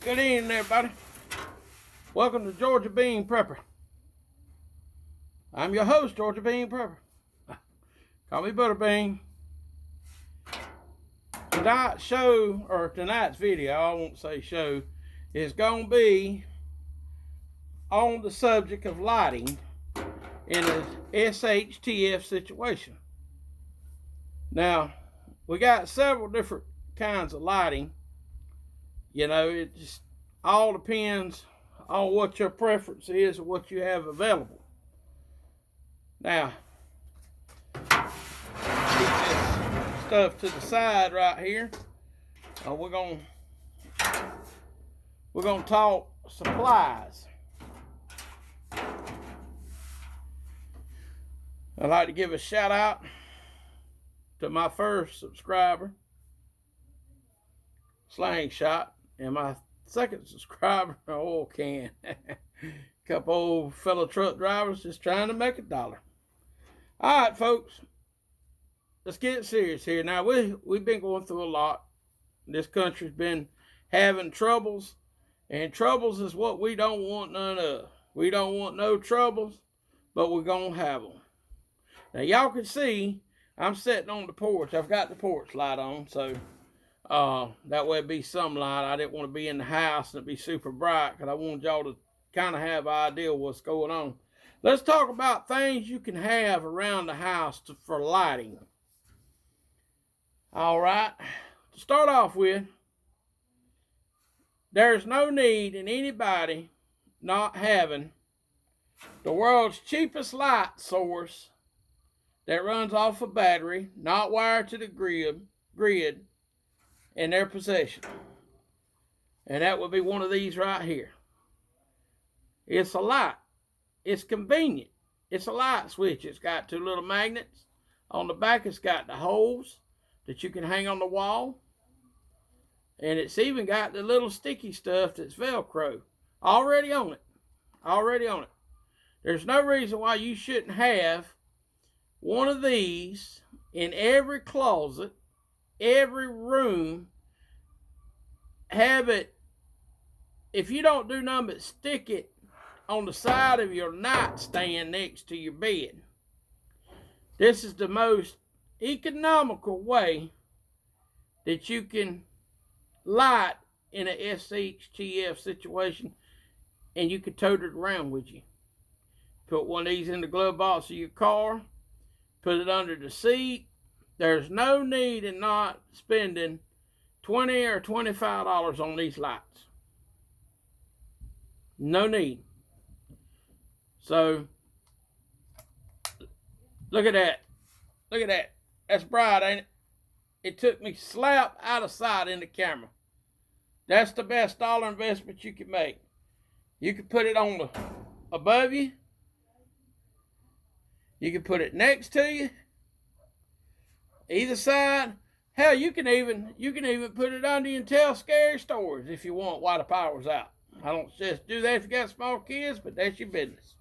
Good evening, everybody. Welcome to Georgia Bean Prepper. I'm your host, Georgia Bean Prepper. Call me Butterbean. Tonight's video, I won't say show, is going to be on the subject of lighting in a SHTF situation. Now, we got several different kinds of lighting. You know, it just all depends on what your preference is and what you have available. Now, keep this stuff to the side right here. We're gonna talk supplies. I'd like to give a shout out to my first subscriber, Slingshot, and my second subscriber, Oil Can. Couple old fellow truck drivers just trying to make $1. All right, folks, let's get serious here. Now, we've been going through a lot. This country's been having troubles, and troubles is what we don't want none of. We don't want no troubles, but we're going to have them. Now, y'all can see I'm sitting on the porch. I've got the porch light on, so that way it'd be some light. I didn't want to be in the house and it'd be super bright because I wanted y'all to kind of have an idea what's going on. Let's talk about things you can have around the house for lighting. All right. To start off with, there's no need in anybody not having the world's cheapest light source that runs off a battery, not wired to the grid in their possession. And that would be one of these right here. It's a light. It's convenient. It's a light switch. It's got 2 little magnets. On the back, it's got the holes that you can hang on the wall. And it's even got the little sticky stuff that's Velcro already on it. Already on it. There's no reason why you shouldn't have one of these in every closet, every room. Have it, if you don't do nothing but stick it on the side of your nightstand next to your bed. This is the most economical way that you can light in a SHTF situation, and you can tote it around with you. Put one of these in the glove box of your car, put it under the seat. There's no need in not spending $20 or $25 on these lights. No need. So, look at that. Look at that. That's bright, ain't it? It took me slap out of sight in the camera. That's the best dollar investment you can make. You can put it on above you. You can put it next to you. Either side. Hell, you can even put it under you and tell scary stories if you want while the power's out. I don't just do that if you got small kids, but that's your business.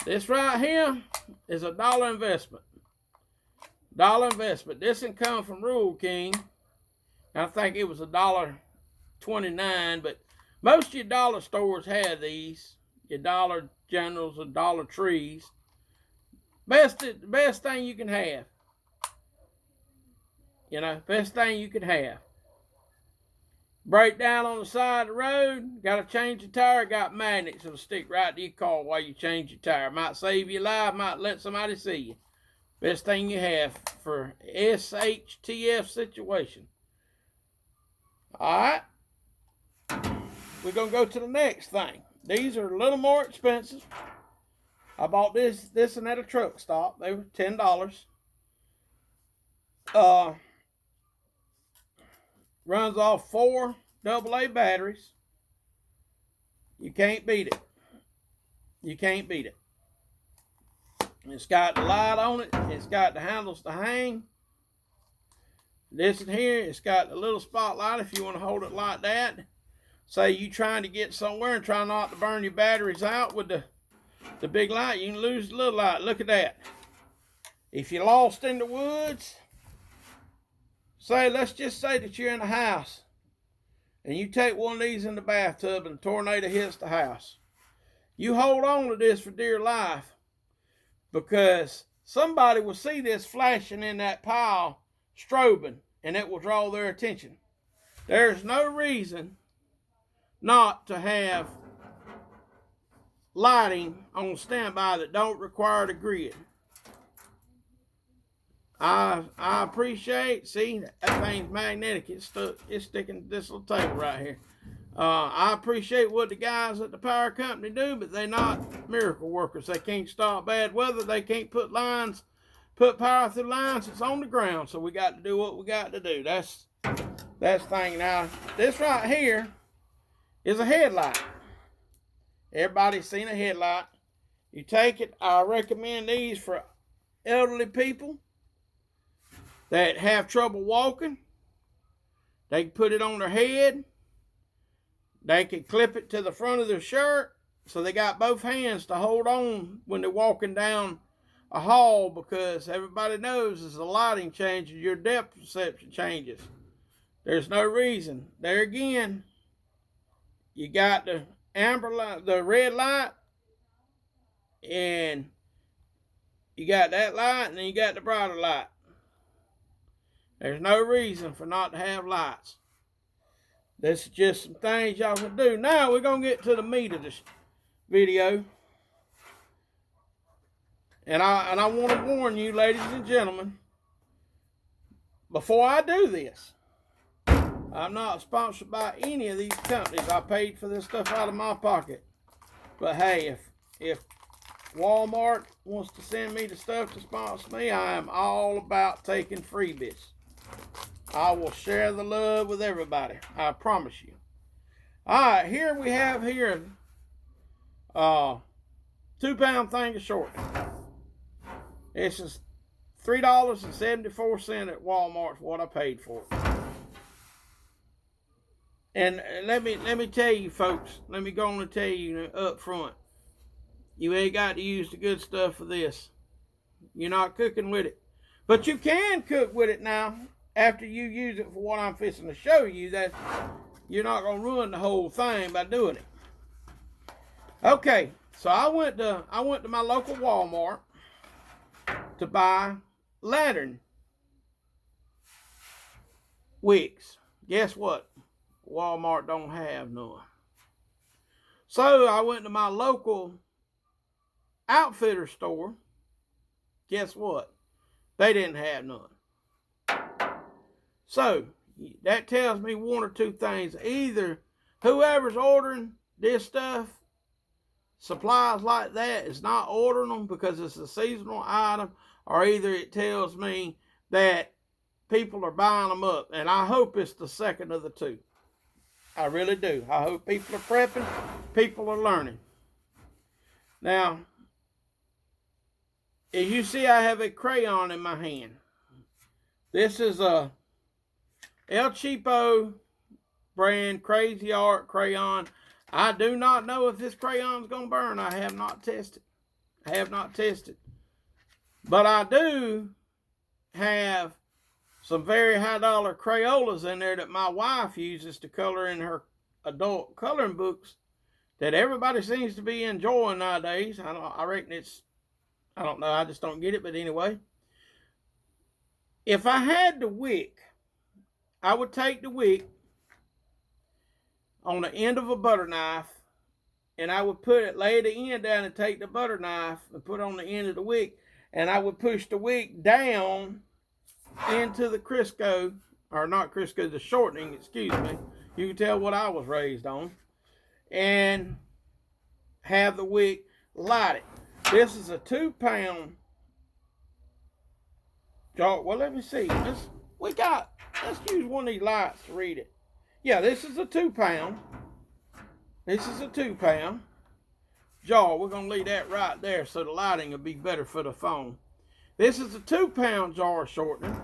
This right here is $1 investment. $1 investment. This one come from Rural King. I think it was $1.29, but most of your dollar stores have these. Your Dollar Generals and Dollar Trees. Best thing you can have. You know, best thing you could have. Break down on the side of the road. Got to change the tire. Got magnets that'll stick right to your car while you change your tire. Might save your life. Might let somebody see you. Best thing you have for SHTF situation. All right. We're going to go to the next thing. These are a little more expensive. I bought this and at a truck stop. They were $10. Runs off 4 AA batteries. You can't beat it. You can't beat it. It's got the light on it. It's got the handles to hang. This in here, it's got the little spotlight if you want to hold it like that. Say you trying to get somewhere and try not to burn your batteries out with the big light. You can lose the little light. Look at that. If you're lost in the woods, let's just say that you're in a house and you take one of these in the bathtub and a tornado hits the house, you hold on to this for dear life, because somebody will see this flashing in that pile, strobing, and it will draw their attention. There's no reason not to have lighting on standby that don't require the grid. I appreciate, see, that thing's magnetic. It's sticking to this little table right here. I appreciate what the guys at the power company do, but they're not miracle workers. They can't stop bad weather. They can't put power through lines that's on the ground. So we got to do what we got to do. That's the thing. Now, this right here is a headlight. Everybody's seen a headlight. You take it. I recommend these for elderly people that have trouble walking. They can put it on their head. They can clip it to the front of their shirt, so they got both hands to hold on when they're walking down a hall, because everybody knows as the lighting changes, your depth perception changes. There's no reason. There again, you got the amber light, the red light, and you got that light, and then you got the brighter light. There's no reason for not to have lights. This is just some things y'all can do. Now we're going to get to the meat of this video. And I want to warn you, ladies and gentlemen, before I do this, I'm not sponsored by any of these companies. I paid for this stuff out of my pocket. But hey, if Walmart wants to send me the stuff to sponsor me, I am all about taking freebies. I will share the love with everybody. I promise you. All right, here we have here 2-pound thing of shortening. This is $3.74 at Walmart for what I paid for it. And let me tell you, folks. Let me go on and tell you up front. You ain't got to use the good stuff for this. You're not cooking with it, but you can cook with it now. After you use it for what I'm fixing to show you, that you're not going to ruin the whole thing by doing it. Okay, so I went to my local Walmart to buy lantern wicks. Guess what? Walmart don't have none. So I went to my local outfitter store. Guess what? They didn't have none. So, that tells me one or two things. Either whoever's ordering this stuff, supplies like that, is not ordering them because it's a seasonal item, or either it tells me that people are buying them up. And I hope it's the second of the two. I really do. I hope people are prepping, people are learning. Now, as you see, I have a crayon in my hand. This is a El Cheapo brand Crazy Art crayon. I do not know if this crayon is going to burn. I have not tested. But I do have some very high dollar Crayolas in there that my wife uses to color in her adult coloring books that everybody seems to be enjoying nowadays. I reckon I don't know, I just don't get it, but anyway. If I had the wick, I would take the wick on the end of a butter knife, and I would lay the end down and take the butter knife and put it on the end of the wick, and I would push the wick down into the Crisco, or not Crisco, the shortening, excuse me. You can tell what I was raised on. And have the wick light it. This is a 2-pound jar. Well, let me see. Let's use one of these lights to read it. Yeah, this is a 2-pound. This is a 2-pound jar. We're going to leave that right there so the lighting will be better for the phone. This is a 2-pound jar shortener.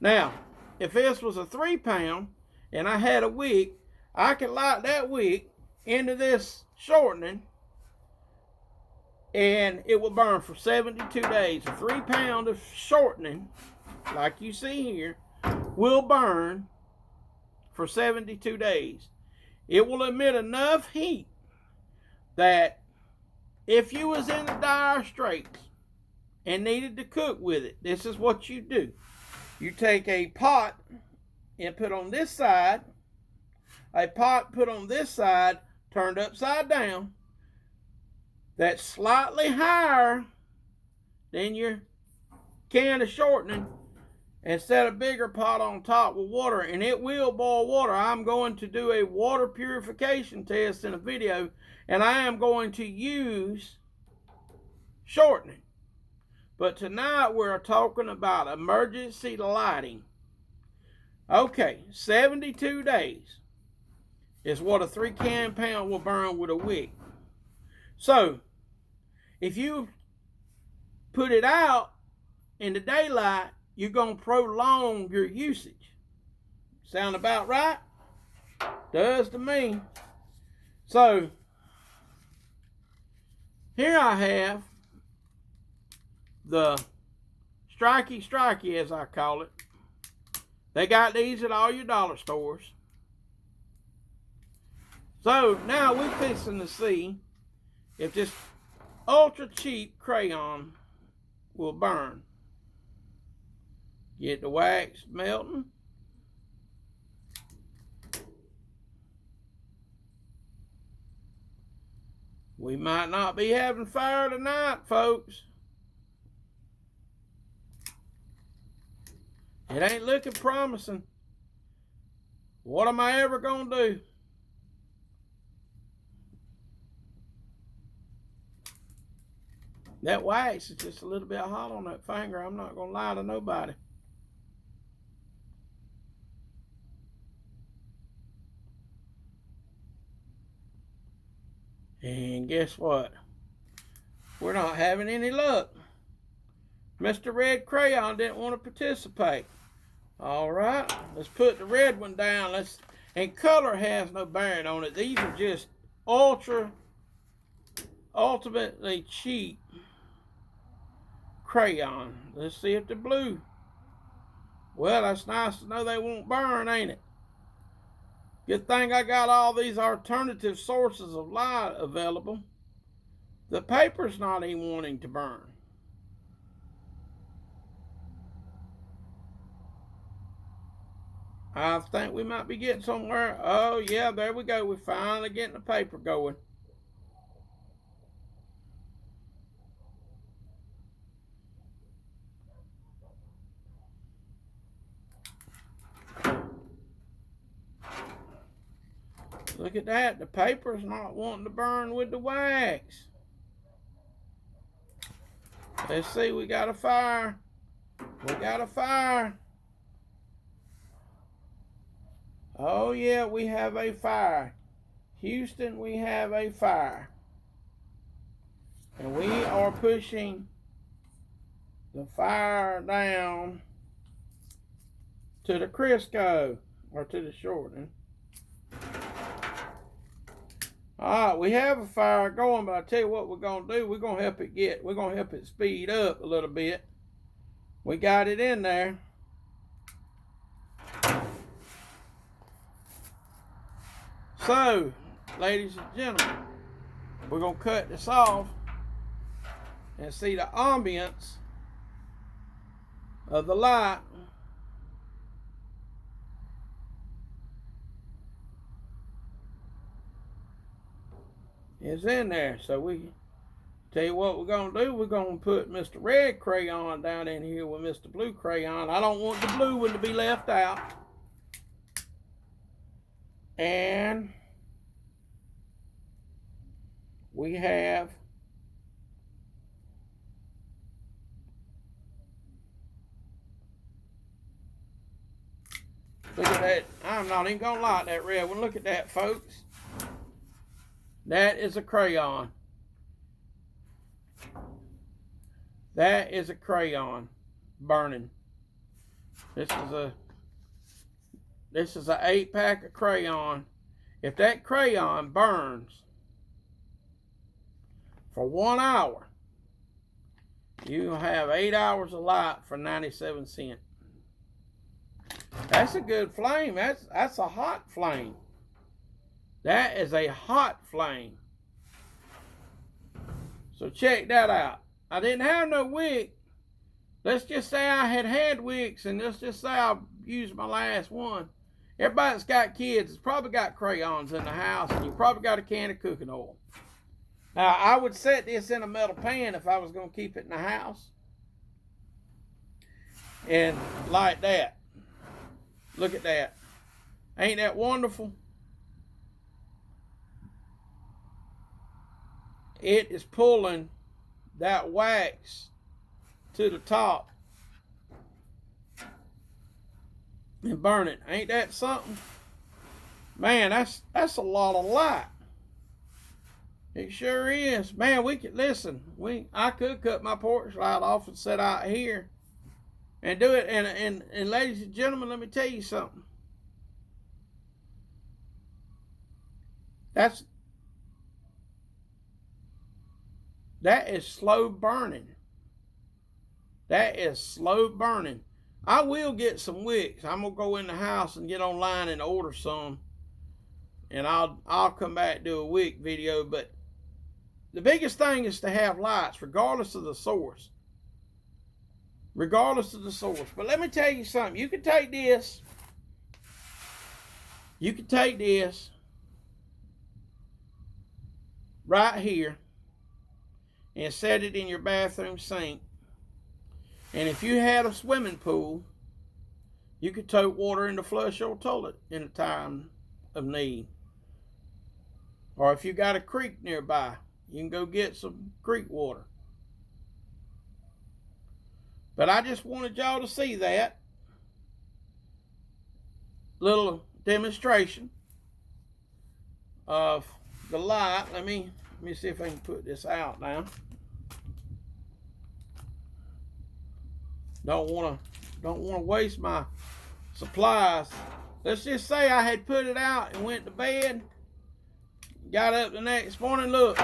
Now, if this was a 3-pound and I had a wick, I could light that wick into this shortening and it will burn for 72 days. A 3-pound of shortening, like you see here, will burn for 72 days. It will emit enough heat that if you was in the dire straits and needed to cook with it, this is what you do. You take a pot and put on this side, a pot put on this side, turned upside down, that's slightly higher than your can of shortening, and set a bigger pot on top with water, and it will boil water. I'm going to do a water purification test in a video, and I am going to use shortening. But tonight we're talking about emergency lighting. Okay, 72 days is what a 3-can pan will burn with a wick. So, if you put it out in the daylight, you're going to prolong your usage. Sound about right? Does to me. So, here I have the strikey, as I call it. They got these at all your dollar stores. So, now we're fixing to see if this ultra cheap crayon will burn. Get the wax melting. We might not be having fire tonight, folks. It ain't looking promising. What am I ever gonna do? That wax is just a little bit hot on that finger. I'm not gonna lie to nobody. And guess what? We're not having any luck. Mr. Red Crayon didn't want to participate. All right, let's put the red one down. And color has no bearing on it. These are just ultimately cheap crayon. Let's see if the blue. Well, that's nice to know they won't burn, ain't it? Good thing I got all these alternative sources of light available. The paper's not even wanting to burn. I think we might be getting somewhere. Oh, yeah, there we go. We're finally getting the paper going. Look at that. The paper's not wanting to burn with the wax. Let's see. We got a fire. We got a fire. Oh, yeah, we have a fire. Houston, we have a fire. And we are pushing the fire down to the Crisco, or to the shortening. All right, we have a fire going, but I tell you what we're going to do. We're going to help it speed up a little bit. We got it in there. So, ladies and gentlemen, we're going to cut this off and see the ambience of the light. Is in there. So we tell you what we're going to do. We're going to put Mr. Red Crayon down in here with Mr. Blue Crayon. I don't want the blue one to be left out. And we have look at that. I'm not even going to like that red one. Look at that, folks. That is a crayon. That is a crayon burning. This is a 8-pack of crayon. If that crayon burns for 1 hour, you'll have 8 hours of light for 97 cents. That's a good flame. That's a hot flame. That is a hot flame. So check that out. I didn't have no wick. Let's just say I had wicks, and let's just say I used my last one. Everybody that's got kids has probably got crayons in the house, and you probably got a can of cooking oil. Now, I would set this in a metal pan if I was going to keep it in the house. And like that. Look at that. Ain't that wonderful? It is pulling that wax to the top and burn it. Ain't that something? Man, that's a lot of light. It sure is. Man, we could listen. I could cut my porch light off and sit out here and do it. And ladies and gentlemen, let me tell you something. That is slow burning. That is slow burning. I will get some wicks. I'm gonna go in the house and get online and order some, and I'll come back and do a wick video. But the biggest thing is to have lights, regardless of the source. Regardless of the source. But let me tell you something. You can take this. You can take this right here and set it in your bathroom sink. And if you had a swimming pool, you could tote water in to flush your toilet in a time of need. Or if you got a creek nearby, you can go get some creek water. But I just wanted y'all to see that little demonstration of the light. Let me see if I can put this out now. Don't want to waste my supplies. Let's just say I had put it out and went to bed. Got up the next morning, look,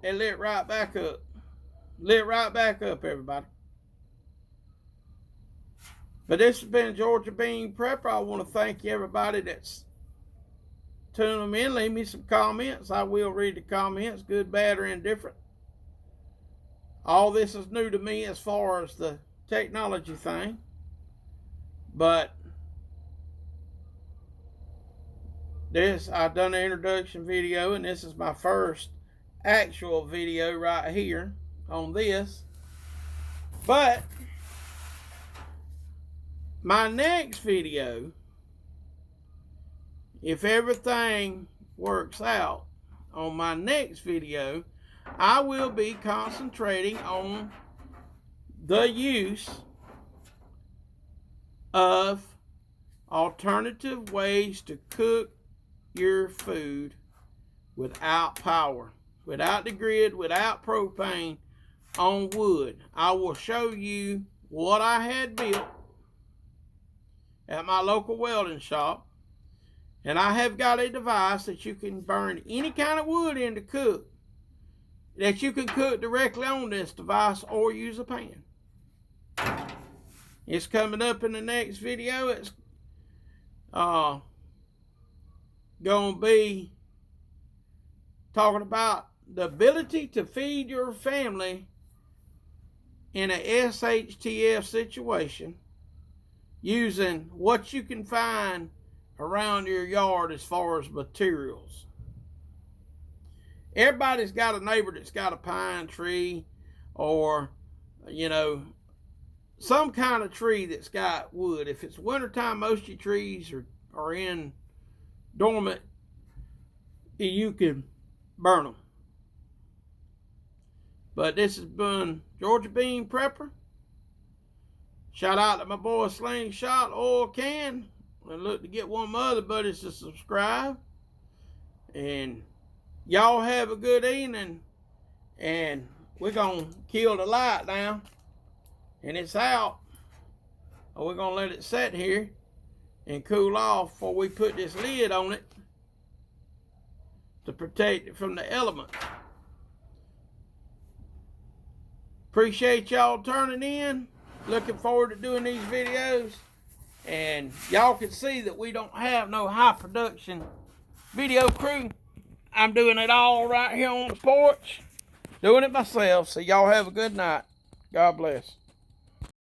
it lit right back up. Lit right back up, everybody. But this has been Georgia Bean Prepper. I want to thank everybody that's tuning them in. Leave me some comments. I will read the comments, good, bad, or indifferent. All this is new to me as far as the technology thing. But I've done an introduction video, and this is my first actual video right here on this. But my next video, if everything works out on my next video, I will be concentrating on the use of alternative ways to cook your food without power, without the grid, without propane, on wood. I will show you what I had built at my local welding shop, and I have got a device that you can burn any kind of wood in to cook, that you can cook directly on this device or use a pan. It's coming up in the next video. It's going to be talking about the ability to feed your family in a SHTF situation using what you can find around your yard as far as materials. Everybody's got a neighbor that's got a pine tree, or, you know, some kind of tree that's got wood. If it's wintertime, most of your trees are in dormant, you can burn them. But this has been Georgia Bean Prepper. Shout out to my boy Slingshot Oil Can. I look to get one of my other buddies to subscribe. And y'all have a good evening. And we're going to kill the light now. And it's out. We're going to let it sit here and cool off before we put this lid on it to protect it from the elements. Appreciate y'all turning in. Looking forward to doing these videos. And y'all can see that we don't have no high production video crew. I'm doing it all right here on the porch, doing it myself. So y'all have a good night. God bless.